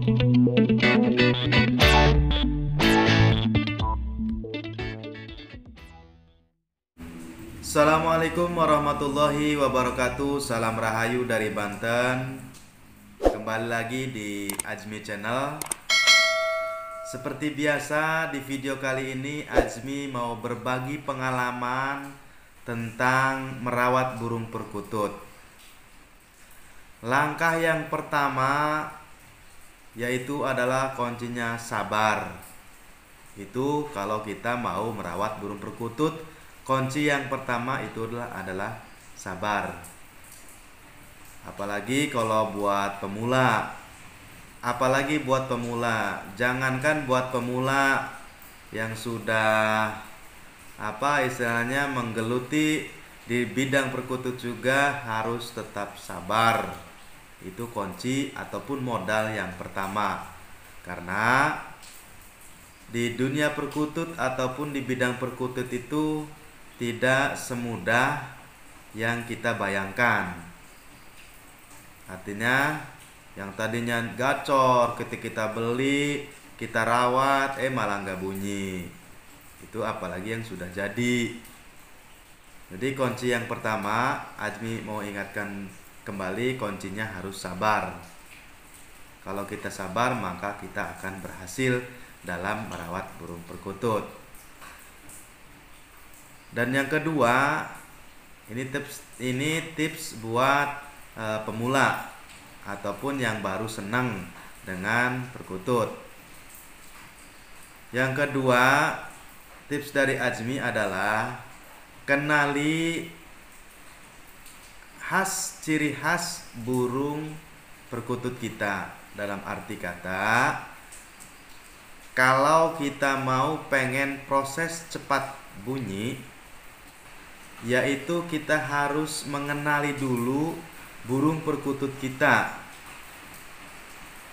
Assalamualaikum warahmatullahi wabarakatuh. Salam Rahayu dari Banten. Kembali lagi di Azmi Channel. Seperti biasa, di video kali ini Azmi mau berbagi pengalaman tentang merawat burung perkutut. Langkah yang pertama yaitu adalah kuncinya sabar. Itu kalau kita mau merawat burung perkutut, kunci yang pertama itu adalah sabar. Apalagi kalau buat pemula. Jangankan buat pemula yang sudah istilahnya menggeluti di bidang perkutut juga harus tetap sabar. Itu kunci ataupun modal yang pertama. Karena di dunia perkutut ataupun di bidang perkutut itu tidak semudah yang kita bayangkan. Artinya yang tadinya gacor ketika kita beli, kita rawat, malah nggak bunyi. Itu apalagi yang sudah jadi. Jadi kunci yang pertama, Azmi mau ingatkan kembali, kuncinya harus sabar. Kalau kita sabar, maka kita akan berhasil dalam merawat burung perkutut. Dan yang kedua, ini tips buat pemula ataupun yang baru senang dengan perkutut. Yang kedua, tips dari Azmi adalah kenali ciri khas burung perkutut kita. Dalam arti kata, kalau kita mau pengen proses cepat bunyi, yaitu kita harus mengenali dulu burung perkutut kita.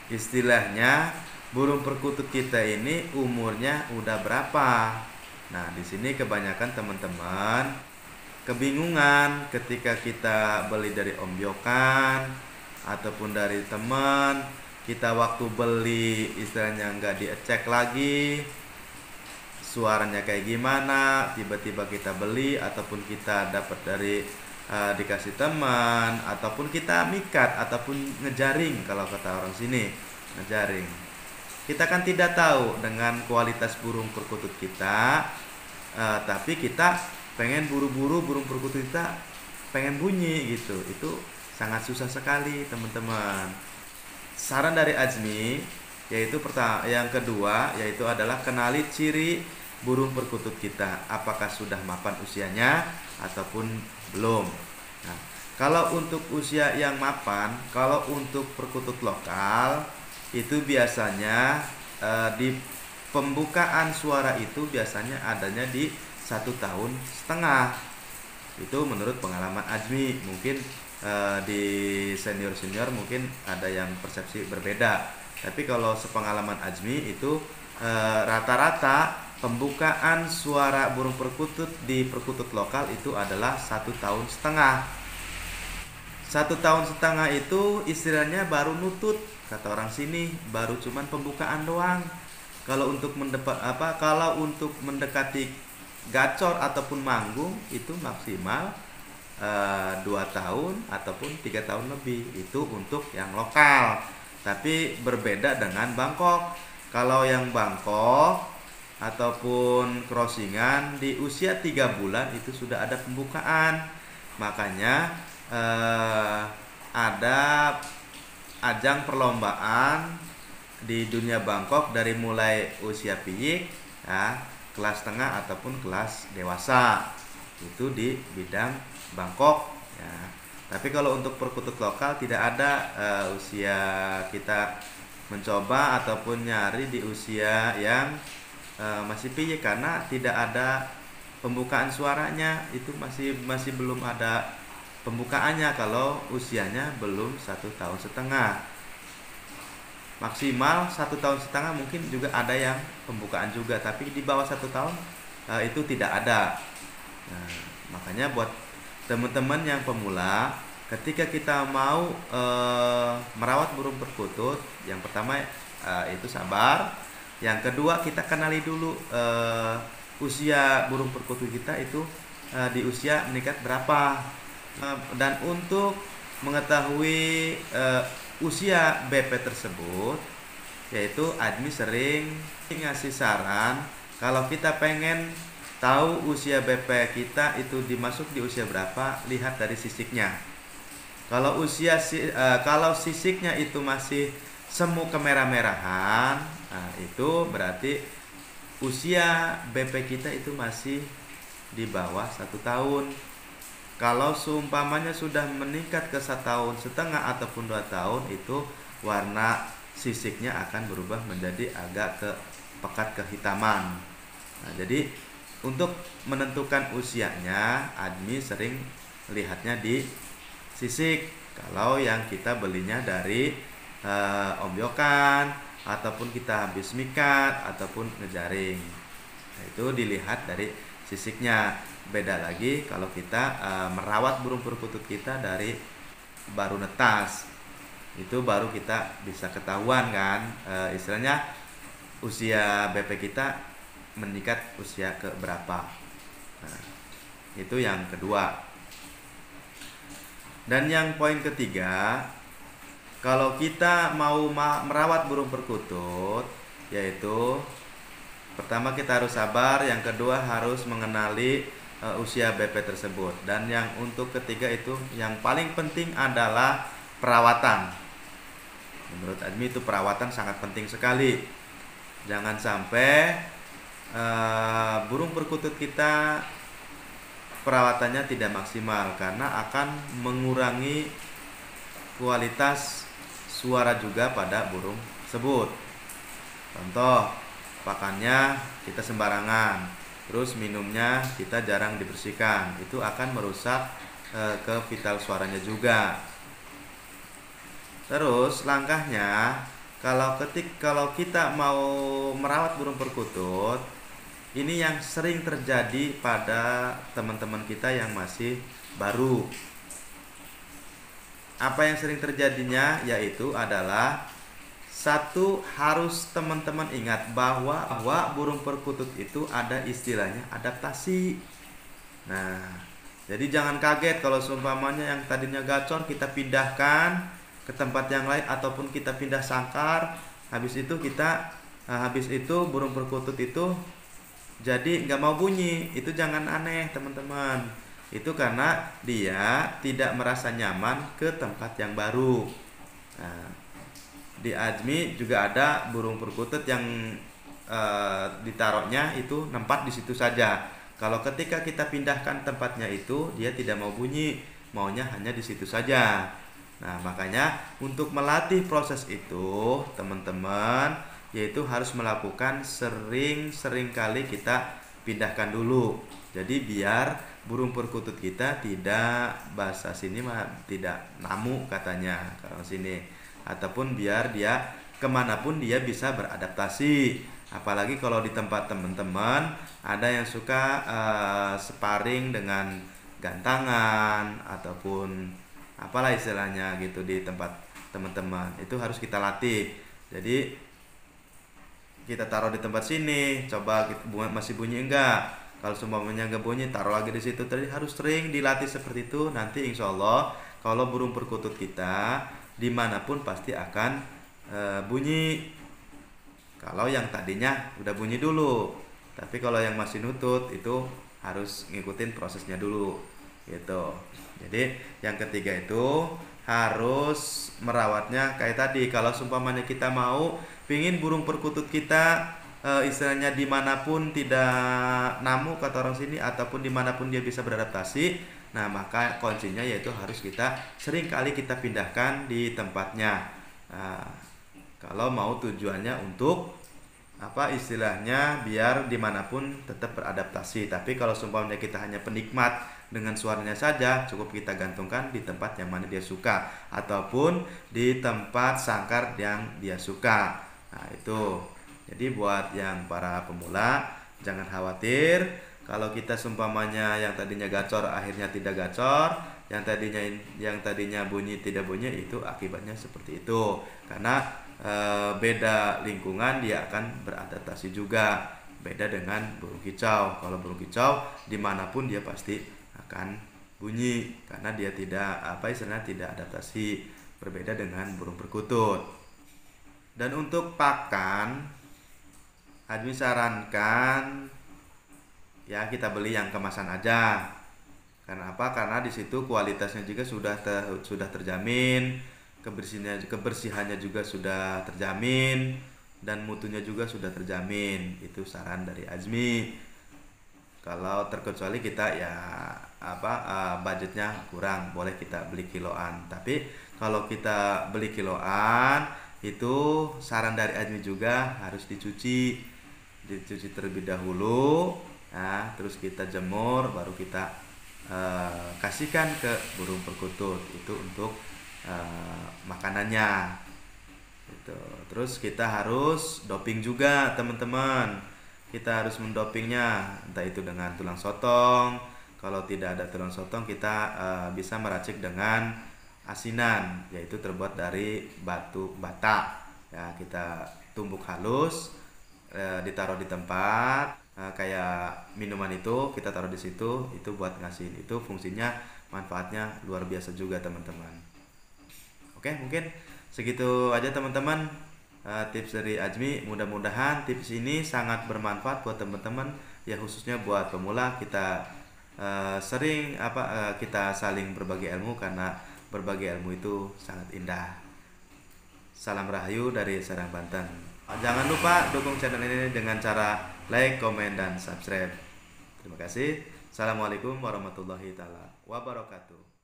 Istilahnya, burung perkutut kita ini umurnya udah berapa. Nah, di sini kebanyakan teman-teman kebingungan ketika kita beli dari Om Biokan ataupun dari teman. Kita waktu beli istilahnya nggak dicek lagi suaranya kayak gimana, tiba-tiba kita beli ataupun kita dapat dari dikasih teman ataupun kita mikat ataupun ngejaring, kalau kata orang sini ngejaring. Kita kan tidak tahu dengan kualitas burung perkutut kita, tapi kita pengen buru-buru burung perkutut kita pengen bunyi gitu. Itu sangat susah sekali teman-teman. Saran dari Azmi yaitu yang kedua yaitu adalah kenali ciri burung perkutut kita, apakah sudah mapan usianya ataupun belum. Nah, kalau untuk usia yang mapan, kalau untuk perkutut lokal itu biasanya di pembukaan suara itu biasanya adanya di 1,5 tahun. Itu menurut pengalaman Azmi. Mungkin di senior mungkin ada yang persepsi berbeda. Tapi kalau sepengalaman Azmi itu rata-rata pembukaan suara burung perkutut di perkutut lokal itu adalah 1,5 tahun. 1,5 tahun itu istilahnya baru nutut, kata orang sini, baru cuman pembukaan doang. Kalau untuk mendekati gacor ataupun manggung itu maksimal 2 tahun ataupun 3 tahun lebih. Itu untuk yang lokal. Tapi berbeda dengan Bangkok. Kalau yang Bangkok ataupun crossingan di usia 3 bulan itu sudah ada pembukaan. Makanya ada ajang perlombaan di dunia Bangkok dari mulai usia piyik, ya, kelas tengah ataupun kelas dewasa. Itu di bidang Bangkok, ya. Tapi kalau untuk perkutut lokal tidak ada usia kita mencoba ataupun nyari di usia yang masih piyik, karena tidak ada pembukaan suaranya. Itu masih belum ada pembukaannya kalau usianya belum 1,5 tahun. Maksimal 1,5 tahun mungkin juga ada yang pembukaan juga, tapi di bawah 1 tahun itu tidak ada. Nah, makanya buat teman-teman yang pemula, ketika kita mau merawat burung perkutut, yang pertama itu sabar. Yang kedua, kita kenali dulu usia burung perkutut kita itu di usia meningkat berapa. Dan untuk mengetahui usia BP tersebut, yaitu admin sering ngasih saran kalau kita pengen tahu usia BP kita itu dimasuk di usia berapa, lihat dari sisiknya. Kalau kalau sisiknya itu masih semu kemerah-merahan, nah itu berarti usia BP kita itu masih di bawah 1 tahun. Kalau seumpamanya sudah meningkat ke 1,5 tahun ataupun 2 tahun, itu warna sisiknya akan berubah menjadi agak pekat kehitaman. Nah, jadi untuk menentukan usianya, admin sering lihatnya di sisik. Kalau yang kita belinya dari ombyokan ataupun kita habis mikat ataupun ngejaring, nah, itu dilihat dari sisiknya. Beda lagi kalau kita merawat burung perkutut kita dari baru netas, itu baru kita bisa ketahuan kan istilahnya usia BP kita meningkat usia ke berapa. Nah, itu yang kedua. Dan yang poin ketiga, kalau kita mau merawat burung perkutut, yaitu pertama kita harus sabar, yang kedua harus mengenali usia BP tersebut, dan yang untuk ketiga itu yang paling penting adalah perawatan. Menurut admin itu perawatan sangat penting sekali. Jangan sampai burung perkutut kita perawatannya tidak maksimal, karena akan mengurangi kualitas suara juga pada burung tersebut. Contoh, pakannya kita sembarangan, terus minumnya kita jarang dibersihkan, itu akan merusak ke vital suaranya juga. Terus langkahnya, kalau kita mau merawat burung perkutut, ini yang sering terjadi pada teman-teman kita yang masih baru. Apa yang sering terjadinya yaitu adalah satu, harus teman-teman ingat bahwa burung perkutut itu ada istilahnya adaptasi. Nah, jadi jangan kaget kalau seumpamanya yang tadinya gacor kita pindahkan ke tempat yang lain ataupun kita pindah sangkar, habis itu burung perkutut itu jadi nggak mau bunyi. Itu jangan aneh teman-teman, itu karena dia tidak merasa nyaman ke tempat yang baru. Nah, di admi juga ada burung perkutut yang ditaruhnya itu nempat di situ saja. Kalau ketika kita pindahkan tempatnya itu, dia tidak mau bunyi, maunya hanya di situ saja. Nah, makanya untuk melatih proses itu teman-teman, yaitu harus melakukan sering kali kita pindahkan dulu. Jadi biar burung perkutut kita tidak, bahasa sini mah tidak namu katanya kalau sini, ataupun biar dia kemanapun dia bisa beradaptasi. Apalagi kalau di tempat teman-teman ada yang suka sparring dengan gantangan ataupun apalah istilahnya gitu di tempat teman-teman, itu harus kita latih. Jadi kita taruh di tempat sini, coba masih bunyi enggak. Kalau semuanya enggak bunyi, taruh lagi di situ. Tadi harus sering dilatih seperti itu. Nanti insya Allah kalau burung perkutut kita dimanapun pasti akan bunyi. Kalau yang tadinya udah bunyi dulu, tapi kalau yang masih nutut itu harus ngikutin prosesnya dulu gitu. Jadi yang ketiga itu harus merawatnya kayak tadi. Kalau seumpamanya kita mau pingin burung perkutut kita istilahnya dimanapun tidak namu kata orang sini, ataupun dimanapun dia bisa beradaptasi, nah maka kuncinya yaitu harus kita sering kali kita pindahkan di tempatnya. Kalau mau tujuannya untuk apa istilahnya biar dimanapun tetap beradaptasi. Tapi kalau seumpamanya kita hanya penikmat dengan suaranya saja, cukup kita gantungkan di tempat yang mana dia suka ataupun di tempat sangkar yang dia suka. Nah itu, jadi buat yang para pemula jangan khawatir kalau kita seumpamanya yang tadinya gacor akhirnya tidak gacor, yang tadinya bunyi tidak bunyi, itu akibatnya seperti itu. Karena beda lingkungan dia akan beradaptasi juga. Beda dengan burung kicau. Kalau burung kicau dimanapun dia pasti akan bunyi karena dia tidak adaptasi. Berbeda dengan burung perkutut. Dan untuk pakan, Admi sarankan ya kita beli yang kemasan aja. Karena apa? Karena di situ kualitasnya juga sudah terjamin, kebersihannya juga sudah terjamin, dan mutunya juga sudah terjamin. Itu saran dari Azmi. Kalau terkecuali kita ya budgetnya kurang, boleh kita beli kiloan. Tapi kalau kita beli kiloan, itu saran dari Azmi juga harus dicuci terlebih dahulu. Nah, terus kita jemur, baru kita kasihkan ke burung perkutut. Itu untuk makanannya. Gitu. Terus kita harus doping juga, teman-teman. Kita harus mendopingnya, entah itu dengan tulang sotong. Kalau tidak ada tulang sotong, kita bisa meracik dengan asinan, yaitu terbuat dari batu bata. Ya, kita tumbuk halus, ditaruh di tempat, kayak minuman itu kita taruh di situ, itu buat ngasihin. Itu fungsinya, manfaatnya luar biasa juga, teman-teman. Oke, mungkin segitu aja, teman-teman. Tips dari Azmi, mudah-mudahan tips ini sangat bermanfaat buat teman-teman ya, khususnya buat pemula. Kita kita saling berbagi ilmu, karena berbagi ilmu itu sangat indah. Salam Rahayu dari Serang, Banten. Jangan lupa dukung channel ini dengan cara like, komen, dan subscribe. Terima kasih. Assalamualaikum warahmatullahi wabarakatuh.